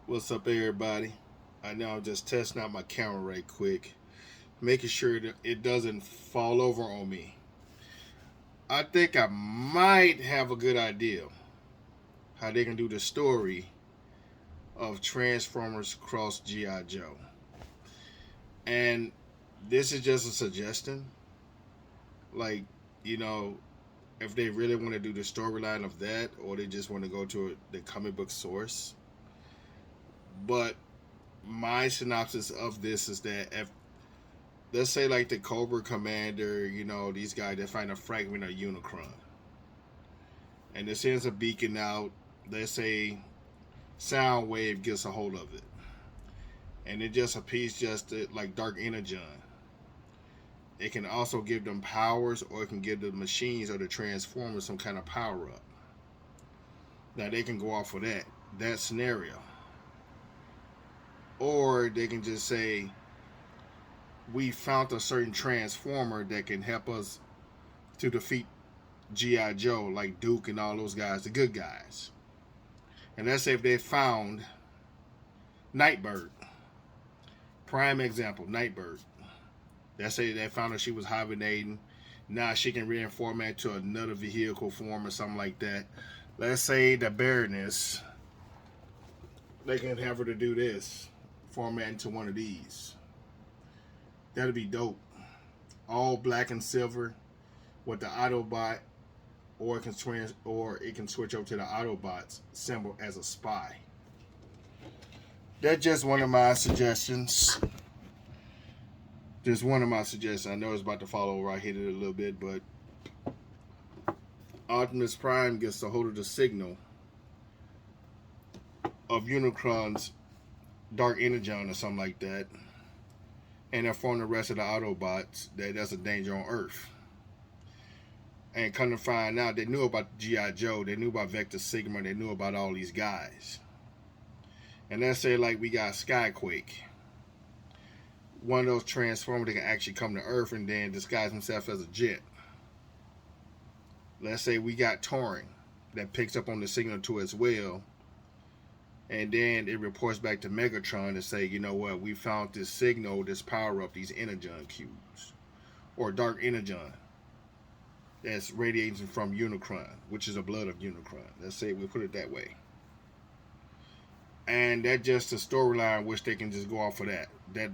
What's up, everybody? I know I'm just testing out my camera right quick, making sure that it doesn't fall over on me. I think I might have a good idea how they can do the story of Transformers cross G.I. Joe. And this is just a suggestion. Like, you know, if they really want to do the storyline of that, or they just want to go to the comic book source. But my synopsis of this is that if let's say like the Cobra Commander, these guys they find a fragment of Unicron, and it sends a beacon out. Let's say sound wave gets a hold of it, and it just appears like Dark Energon. It can also give them powers, or it can give the machines or the Transformers some kind of power up. Now they can go off of that scenario, or they can just say we found a certain Transformer that can help us to defeat G.I. Joe, like Duke and all those guys, the good guys. And let's say if they found Nightbird, prime example, Nightbird. Let's say they found her, she was hibernating. Now she can reformat to another vehicle form or something like that. Let's say the Baroness, they can have her to do this, format into one of these. That'd be dope. All black and silver with the Autobot, or it can switch over to the Autobots symbol as a spy. That's just one of my suggestions. Just one of my suggestions. I know it's about to fall over. I hit it a little bit, but Optimus Prime gets a hold of the signal of Unicron's Dark Energon or something like that, and inform the rest of the Autobots that there's a danger on Earth. And come to find out, they knew about G.I. Joe, they knew about Vector Sigma, they knew about all these guys. And let's say like we got Skyquake, one of those Transformers that can actually come to Earth and then disguise himself as a jet. Let's say we got Touring that picks up on the signal too as well, and then it reports back to Megatron to say, you know what, we found this signal, this power up, these Energon cubes, or Dark Energon that's radiating from Unicron, which is the blood of Unicron. Let's say we put it that way. And that's just a storyline which they can just go off of that.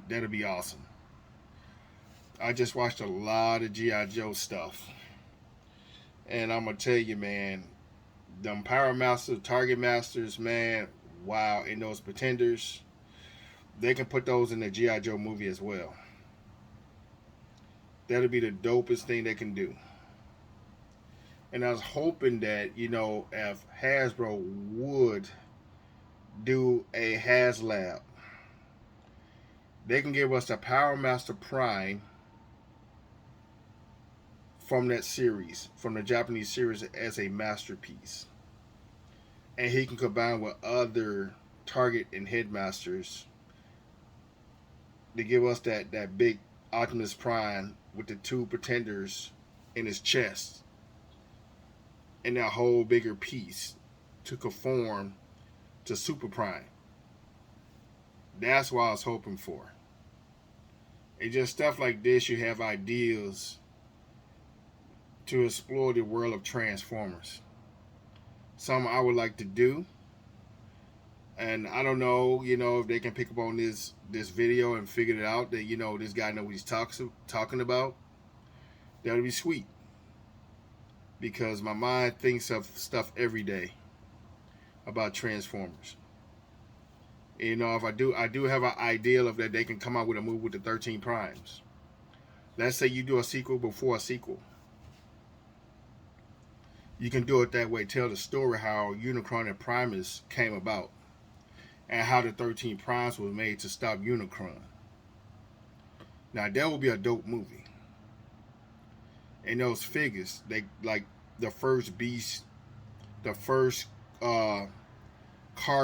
That'll be awesome. I just watched a lot of G.I. Joe stuff. And I'm gonna tell you, man, them Power Masters, Target Masters, man, wow, and those Pretenders, they can put those in the G.I. Joe movie as well. That'll be the dopest thing they can do. And I was hoping that, if Hasbro would do a HasLab, they can give us the Power Master Prime from that series, from the Japanese series, as a masterpiece. And he can combine with other Target and Headmasters to give us that big Optimus Prime with the two Pretenders in his chest, and that whole bigger piece to conform to Super Prime. That's what I was hoping for. It's just stuff like this, you have ideas to explore the world of Transformers. Something I would like to do. And I don't know, if they can pick up on this video and figure it out that, this guy knows what he's talking about. That would be sweet. Because my mind thinks of stuff every day about Transformers. If I do have an ideal of that they can come out with a movie with the 13 Primes. Let's say you do a sequel before a sequel. You can do it that way. Tell the story how Unicron and Primus came about, and how the 13 Primes were made to stop Unicron. Now that would be a dope movie. And those figures, they like the first Beast, the first car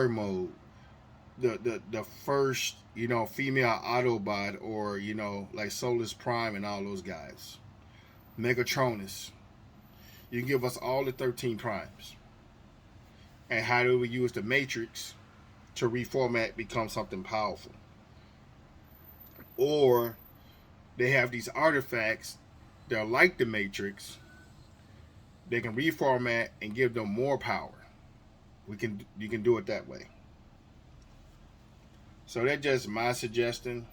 mode, the first female Autobot, or like Solus Prime and all those guys, Megatronus. You can give us all the 13 Primes, and how they would use the Matrix to reformat become something powerful. Or they have these artifacts that are like the Matrix. They can reformat and give them more power. You can do it that way. So that's just my suggestion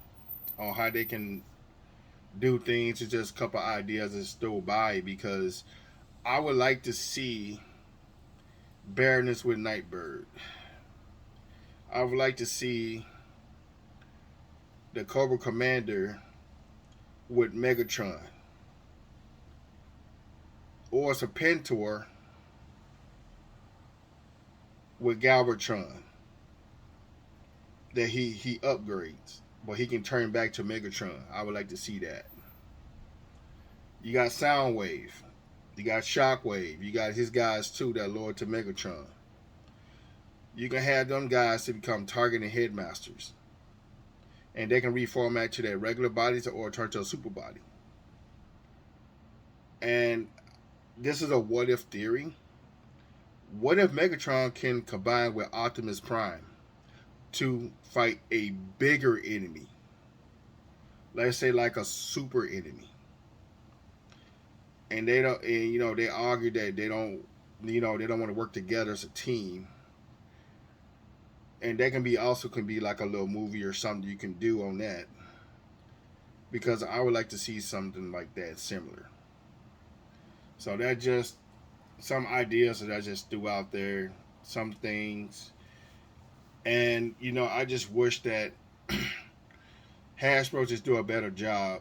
on how they can do things. It's just a couple ideas that still by, because I would like to see Baroness with Nightbird. I would like to see the Cobra Commander with Megatron, or Serpentor with Galvatron that he upgrades, but he can turn back to Megatron. I would like to see that. You got Soundwave, you got Shockwave, you got his guys too that lower to Megatron. You can have them guys to become Target and Headmasters, and they can reformat to their regular bodies or turn to a super body. And this is a what if theory. What if Megatron can combine with Optimus Prime to fight a bigger enemy? Let's say like a super enemy. And they don't, and they argue that they don't want to work together as a team. And that can be like a little movie or something you can do on that. Because I would like to see something like that similar. So that just some ideas that I just threw out there, some things. And I just wish that Hasbro just do a better job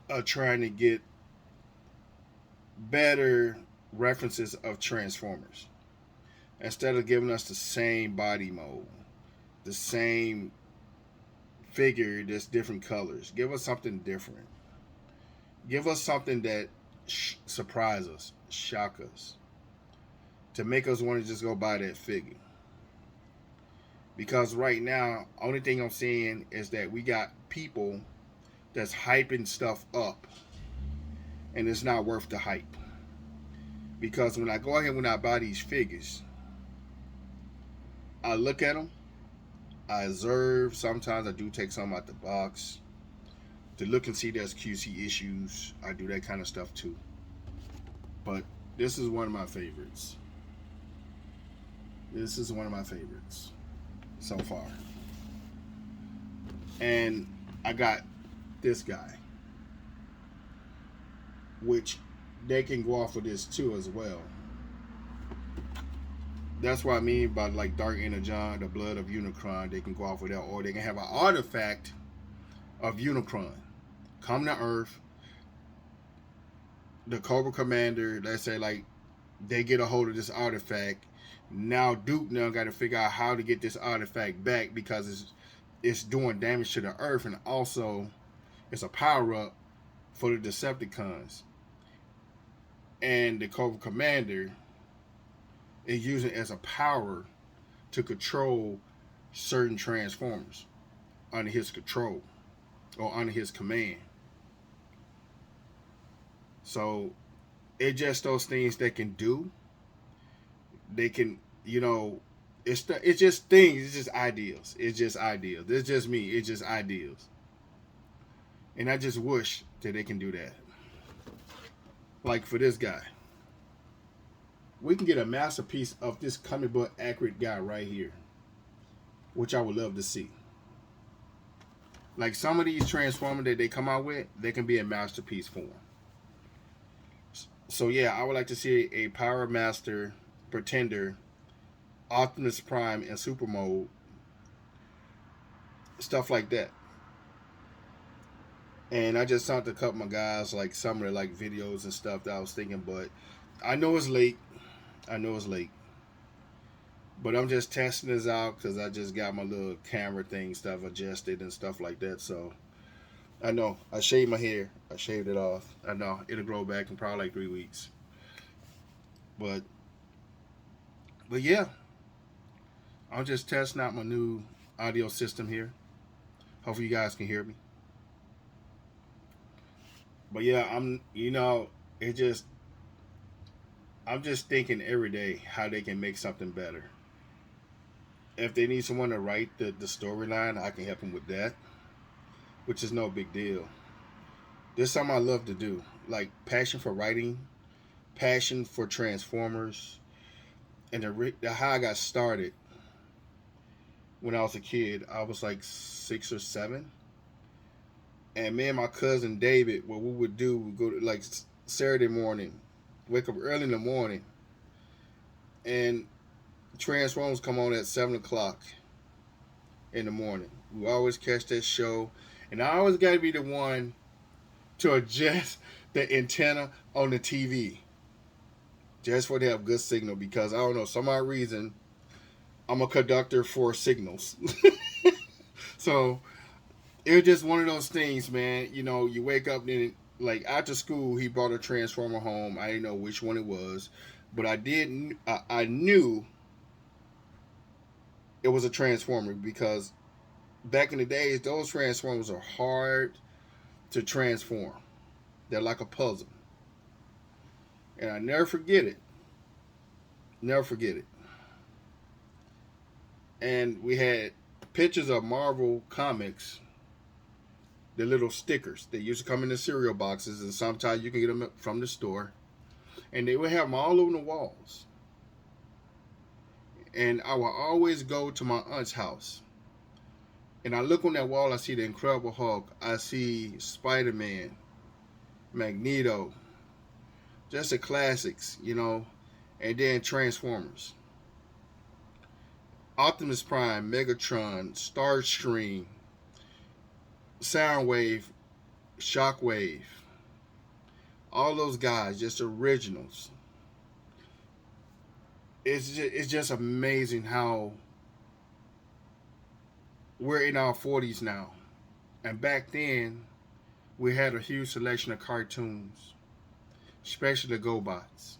of trying to get better references of Transformers. Instead of giving us the same body mold, the same figure, just different colors. Give us something different. Give us something that surprise us, shock us, to make us want to just go buy that figure. Because right now, only thing I'm seeing is that we got people that's hyping stuff up, and it's not worth the hype. Because when I go ahead and I buy these figures, I look at them, I observe. Sometimes I do take some out the box to look and see there's QC issues. I do that kind of stuff too. But this is one of my favorites. This is one of my favorites so far. And I got this guy, which they can go off of this too as well. That's what I mean by like Dark Energon, the blood of Unicron. They can go off with that, or they can have an artifact of Unicron come to Earth. The Cobra Commander, let's say, like they get a hold of this artifact. Now Duke got to figure out how to get this artifact back, because it's doing damage to the Earth, and also it's a power up for the Decepticons. And the Cobra Commander is using it as a power to control certain Transformers under his control or under his command. So it's just those things they can do. They can, it's just things. It's just ideas. It's just ideas. It's just me. It's just ideas. And I just wish that they can do that. Like for this guy, we can get a masterpiece of this comic book accurate guy right here, which I would love to see. Like some of these Transformers that they come out with, they can be a masterpiece form. So yeah, I would like to see a Power Master, Pretender, Optimus Prime, and Super Mode, stuff like that. And I just talked to a couple of my guys, like some of the like videos and stuff that I was thinking, but I know it's late. But I'm just testing this out because I just got my little camera thing stuff adjusted and stuff like that. So I know I shaved my hair. I shaved it off. I know it'll grow back in probably like 3 weeks. But yeah, I'm just testing out my new audio system here. Hopefully you guys can hear me. But yeah, I'm just thinking every day how they can make something better. If they need someone to write the storyline, I can help them with that, which is no big deal. There's something I love to do, like passion for writing, passion for Transformers, and how I got started when I was a kid. I was like 6 or 7, and me and my cousin David, what we would do, we go to like Saturday morning, wake up early in the morning, and Transformers come on at 7 o'clock in the morning. We always catch that show, and I always got to be the one to adjust the antenna on the TV just for it to have good signal, because I don't know, some odd reason I'm a conductor for signals. So it was just one of those things, man. You know, you wake up and like after school, he brought a Transformer home. I didn't know which one it was, but I knew it was a Transformer because back in the days, those Transformers are hard to transform. They're like a puzzle, and I never forget it. Never forget it. And we had pictures of Marvel comics, the little stickers. They used to come in the cereal boxes, and sometimes you can get them from the store. And they would have them all over the walls. And I would always go to my aunt's house. And I look on that wall, I see the Incredible Hulk, I see Spider-Man, Magneto, just the classics, you know, and then Transformers. Optimus Prime, Megatron, Starscream, Soundwave, Shockwave, all those guys, just originals. It's just amazing how we're in our 40s now. And back then, we had a huge selection of cartoons, especially the GoBots.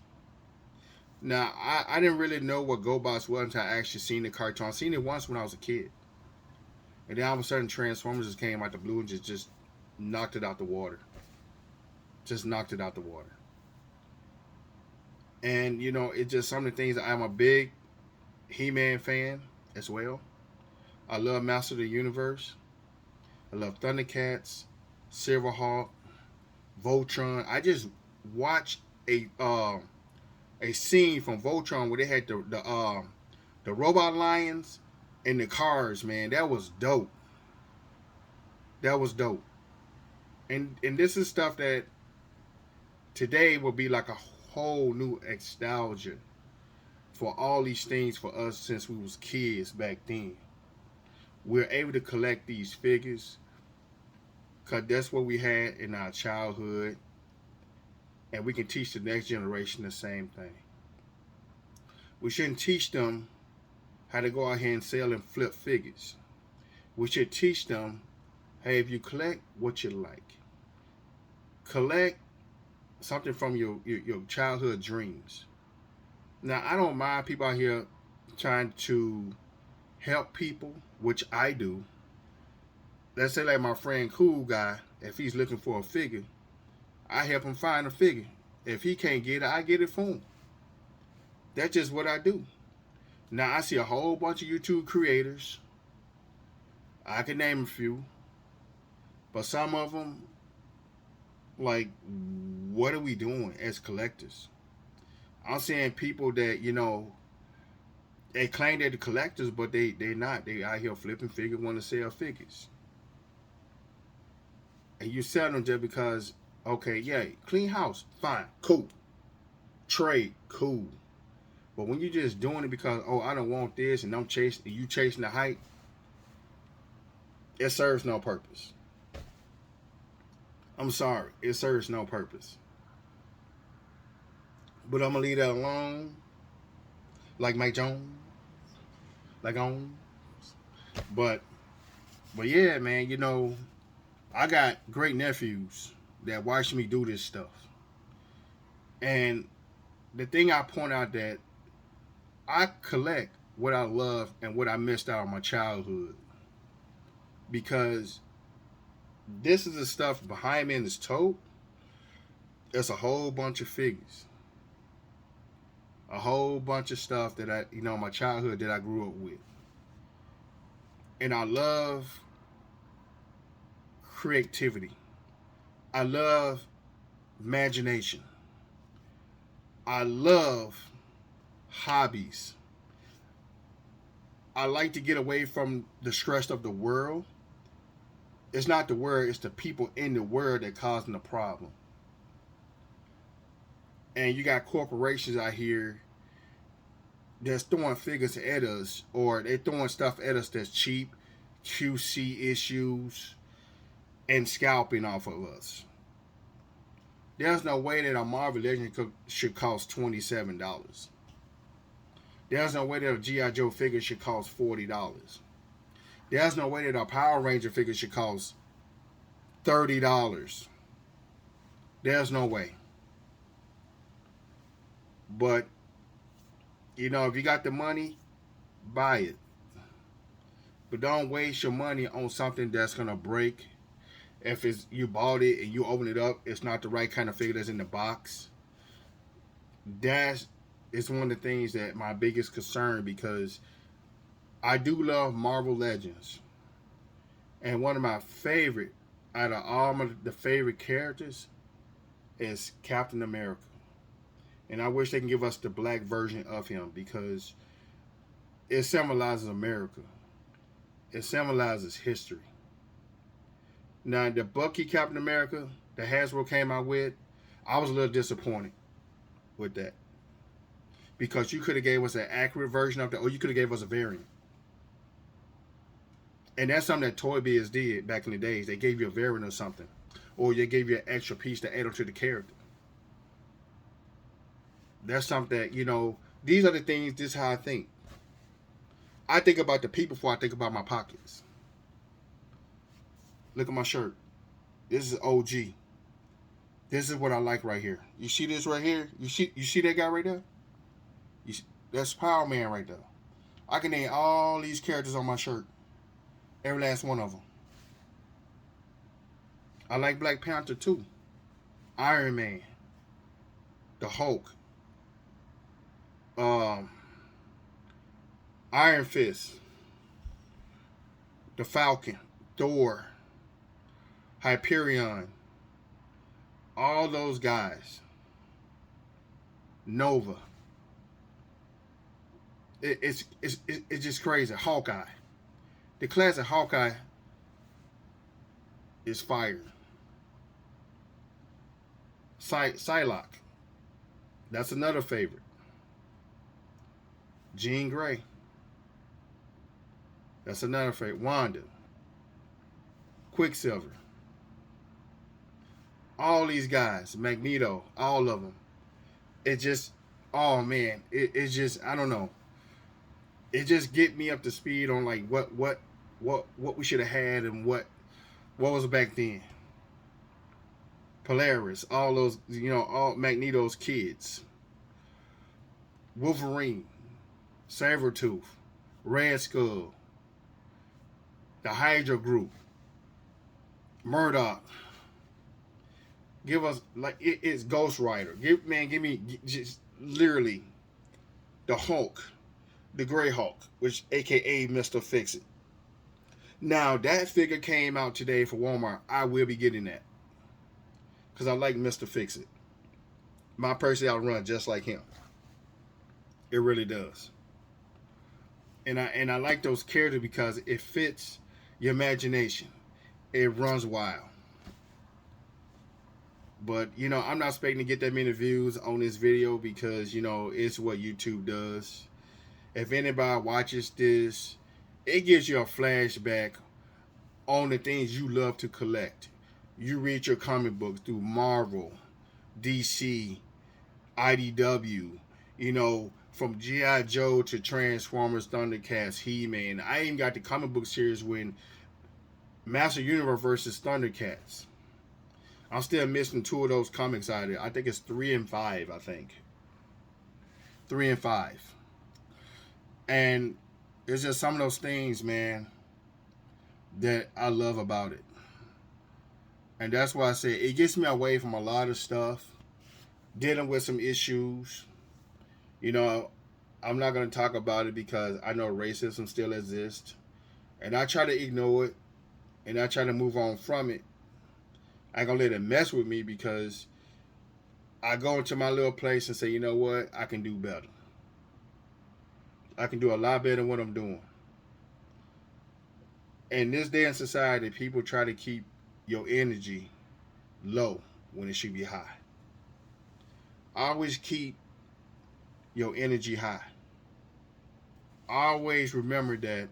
Now, I didn't really know what GoBots was until I actually seen the cartoon. I seen it once when I was a kid. And then all of a sudden, Transformers just came out the blue and just knocked it out the water. Just knocked it out the water. And, you know, it's just some of the things. I'm a big He-Man fan as well. I love Master of the Universe. I love Thundercats, Silverhawk, Voltron. I just watched a scene from Voltron where they had the robot lions and the cars. Man, that was dope. That was dope. And this is stuff that today will be like a whole new nostalgia for all these things for us since we was kids back then. We're able to collect these figures because that's what we had in our childhood, and we can teach the next generation the same thing. We shouldn't teach them how to go out here and sell and flip figures. We should teach them, hey, if you collect what you like, collect something from your childhood dreams. Now, I don't mind people out here trying to help people, which I do. Let's say like my friend Cool Guy, if he's looking for a figure, I help him find a figure. If he can't get it, I get it for him. That's just what I do. Now, I see a whole bunch of YouTube creators. I can name a few. But some of them, like, what are we doing as collectors? I'm seeing people that, you know, they claim they're the collectors, but they're not. They out here flipping figures, want to sell figures. And you sell them just because, okay, yeah, clean house, fine, cool. Trade, cool. But when you're just doing it because, oh, I don't want this, and you chasing the hype, it serves no purpose. I'm sorry, it serves no purpose. But I'm gonna leave that alone, like Mike Jones, like on. But yeah, man, you know, I got great nephews that watch me do this stuff, and the thing I point out that I collect what I love and what I missed out on my childhood, because this is the stuff behind me in this tote. There's a whole bunch of figures, a whole bunch of stuff that my childhood that I grew up with. And I love creativity. I love imagination. I love hobbies. I like to get away from the stress of the world. It's not the world, it's the people in the world that causing the problem. And you got corporations out here that's throwing figures at us, or they throwing stuff at us that's cheap, QC issues, and scalping off of us. There's no way that a Marvel Legend should cost $27. There's no way that a G.I. Joe figure should cost $40. There's no way that a Power Ranger figure should cost $30. There's no way. But, you know, if you got the money, buy it. But don't waste your money on something that's going to break. If it's you bought it and you open it up, it's not the right kind of figure that's in the box. That is one of the things that my biggest concern, because I do love Marvel Legends. And one of my favorite, out of all the favorite characters, is Captain America. And I wish they can give us the black version of him, because it symbolizes America. It symbolizes history. Now, the Bucky Captain America that Hasbro came out with, I was a little disappointed with that. Because you could have gave us an accurate version of that, or you could have gave us a variant. And that's something that Toy Biz did back in the days. They gave you a variant or something. Or they gave you an extra piece to add on to the character. That's something that, you know, these are the things, this is how I think. I think about the people before I think about my pockets. Look at my shirt. This is OG. This is what I like right here. You see this right here? You see that guy right there? That's Power Man right there. I can name all these characters on my shirt. Every last one of them. I like Black Panther too. Iron Man. The Hulk. Iron Fist. The Falcon. Thor. Hyperion. All those guys. Nova. It's just crazy. Hawkeye. The classic Hawkeye is fire. Psylocke. That's another favorite. Jean Grey. That's another favorite. Wanda. Quicksilver. All these guys. Magneto. All of them. It just, oh man. It's just, I don't know. It just get me up to speed on like what we should have had and what was back then. Polaris, all those, you know, all Magneto's kids. Wolverine, Sabretooth, Red Skull, the Hydra Group, Murdoch. Give us, like, it's Ghost Rider. Give me just literally the Hulk. The Grey Hulk, which aka Mr. Fix-It. Now, that figure came out today for Walmart. I will be getting that. Because I like Mr. Fix-It. My personality runs just like him. It really does. And I like those characters because it fits your imagination. It runs wild. But, you know, I'm not expecting to get that many views on this video because, you know, it's what YouTube does. If anybody watches this, it gives you a flashback on the things you love to collect. You read your comic books through Marvel, DC, IDW, you know, from G.I. Joe to Transfomers, Thundercats, He-Man. I even got the comic book series when Master Universe versus Thundercats. I'm still missing 2 of those comics out of there. I think it's 3 and 5, I think. 3 and 5. And it's just some of those things, man, that I love about it. And that's why I say it gets me away from a lot of stuff, dealing with some issues. You know, I'm not going to talk about it because I know racism still exists. and I try to ignore it, and I try to move on from it. I ain't gonna let it mess with me because I go into my little place and say, you know what, I can do better. I can do a lot better than what I'm doing. In this day and society, people try to keep your energy low when it should be high. Always keep your energy high. Always remember that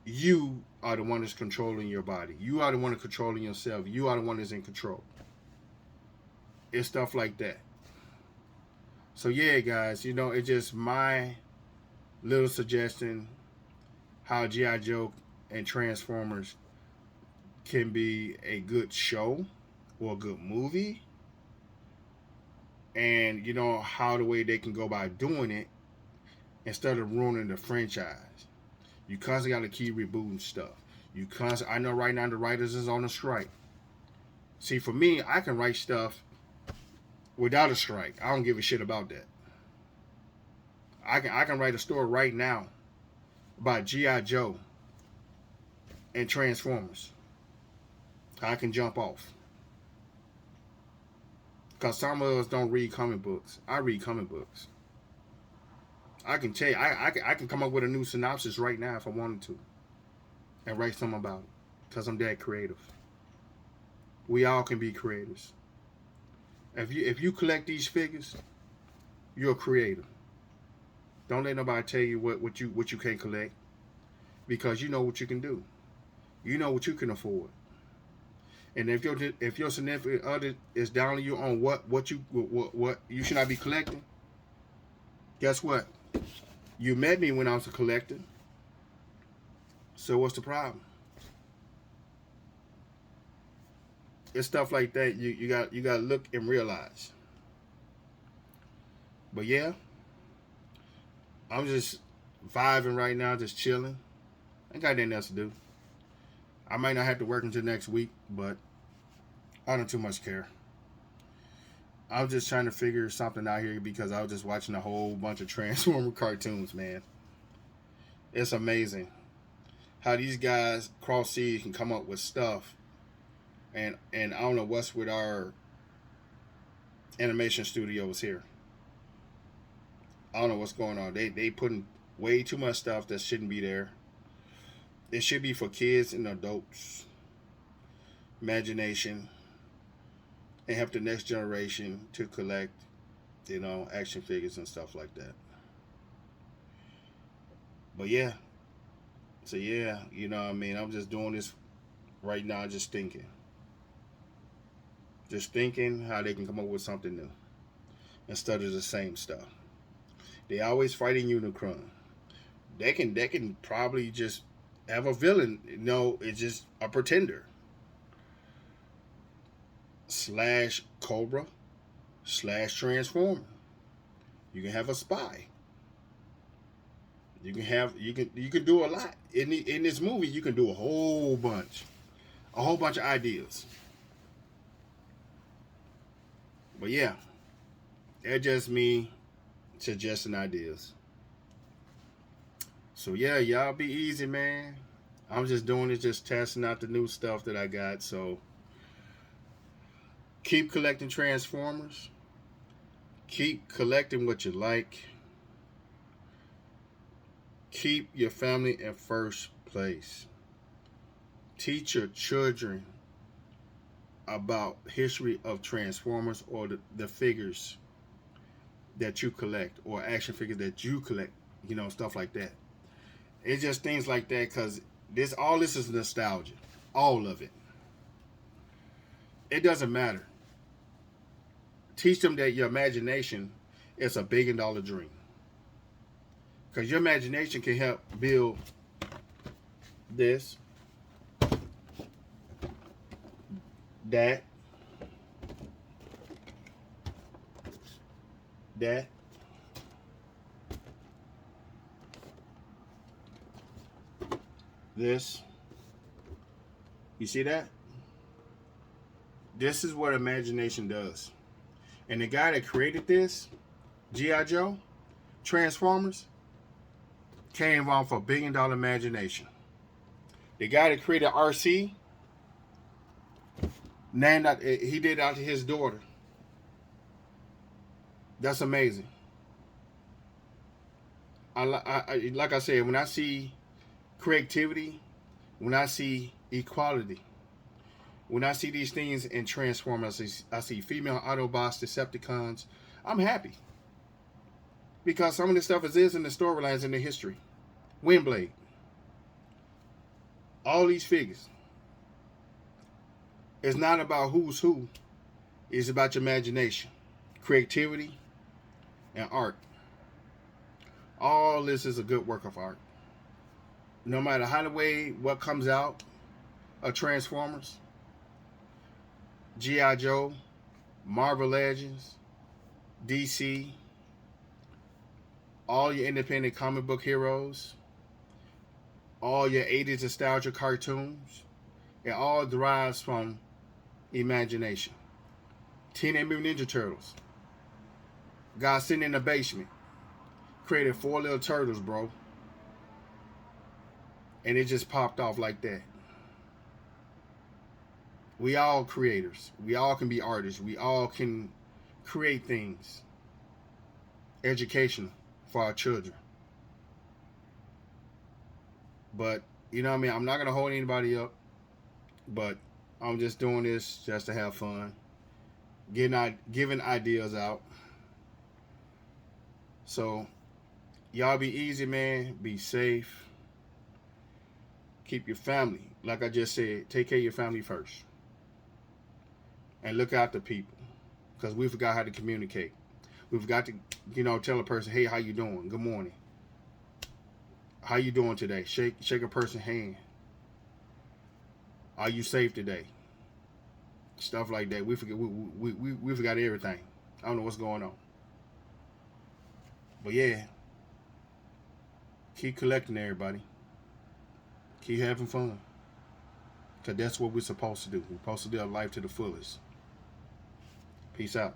you are the one that's controlling your body. You are the one that's controlling yourself. You are the one that's in control. It's stuff like that. So yeah, guys, it's just my little suggestion how G.I. Joe and Transformers can be a good show or a good movie. And how the way they can go by doing it instead of ruining the franchise. You constantly got to keep rebooting stuff. I know right now the writers is on a strike. See, for me, I can write stuff without a strike. I don't give a shit about that. I can write a story right now about G.I. Joe and Transformers. I can jump off. Because some of us don't read comic books. I read comic books. I can tell you, I can come up with a new synopsis right now if I wanted to. And write something about it. Because I'm that creative. We all can be creators. If you collect these figures, you're a creator. Don't let nobody tell you what you can't collect. Because you know what you can do. You know what you can afford. And if your significant other is down on you on what you should not be collecting, guess what? You met me when I was a collector. So what's the problem? It's stuff like that you got to look and realize. But yeah, I'm just vibing right now, just chilling. I ain't got nothing else to do. I might not have to work until next week, but I don't too much care. I'm just trying to figure something out here because I was just watching a whole bunch of Transformer cartoons, man. It's amazing how these guys cross seas can come up with stuff. And I don't know what's with our animation studios here. I don't know what's going on. They putting way too much stuff that shouldn't be there. It should be for kids and adults. Imagination. And help the next generation to collect, action figures and stuff like that. But yeah. So yeah, what I mean? I'm just doing this right now, just thinking. Just thinking how they can come up with something new. Instead of the same stuff. They always fighting Unicron. They can probably just have a villain. It's just a pretender. / Cobra / Transformer. You can have a spy. You can do a lot in this movie. You can do a whole bunch of ideas. But yeah, it's just me suggesting ideas. So yeah, y'all be easy, man. I'm just doing it, just testing out the new stuff that I got. So keep collecting Transformers. Keep collecting what you like. Keep your family in first place. Teach your children about history of Transformers or the figures that you collect or action figures that you collect, stuff like that. It's just things like that because all this is nostalgia. All of it. It doesn't matter. Teach them that your imagination is $1 billion dream. Because your imagination can help build this, that, this. You see that? This is what imagination does. And the guy that created this, G.I. Joe, Transformers, came off a $1 billion imagination. The guy that created RC, named that he did out to his daughter. That's amazing. Like I said, when I see creativity, when I see equality, when I see these things in Transformers, I see female Autobots, Decepticons, I'm happy. Because some of this stuff is in the storylines in the history. Windblade. All these figures. It's not about who's who. It's about your imagination, creativity, and art. All this is a good work of art. No matter how the way what comes out of Transformers, G.1 Joe, Marvel Legends, DC, all your independent comic book heroes, all your 80s nostalgia cartoons, it all derives from imagination. Teenage Mutant Ninja Turtles. Guy sitting in the basement created 4 little turtles, bro. And it just popped off like that. We all creators. We all can be artists. We all can create things. Educational for our children. But, you know what I mean? I'm not going to hold anybody up. But I'm just doing this just to have fun. Giving ideas out. So, y'all be easy, man. Be safe. Keep your family. Like I just said, take care of your family first. And look after people. Because we forgot how to communicate. We forgot to, tell a person, hey, how you doing? Good morning. How you doing today? Shake a person's hand. Are you safe today? Stuff like that. We forgot everything. I don't know what's going on. But yeah. Keep collecting everybody. Keep having fun. Because that's what we're supposed to do. We're supposed to live life to the fullest. Peace out.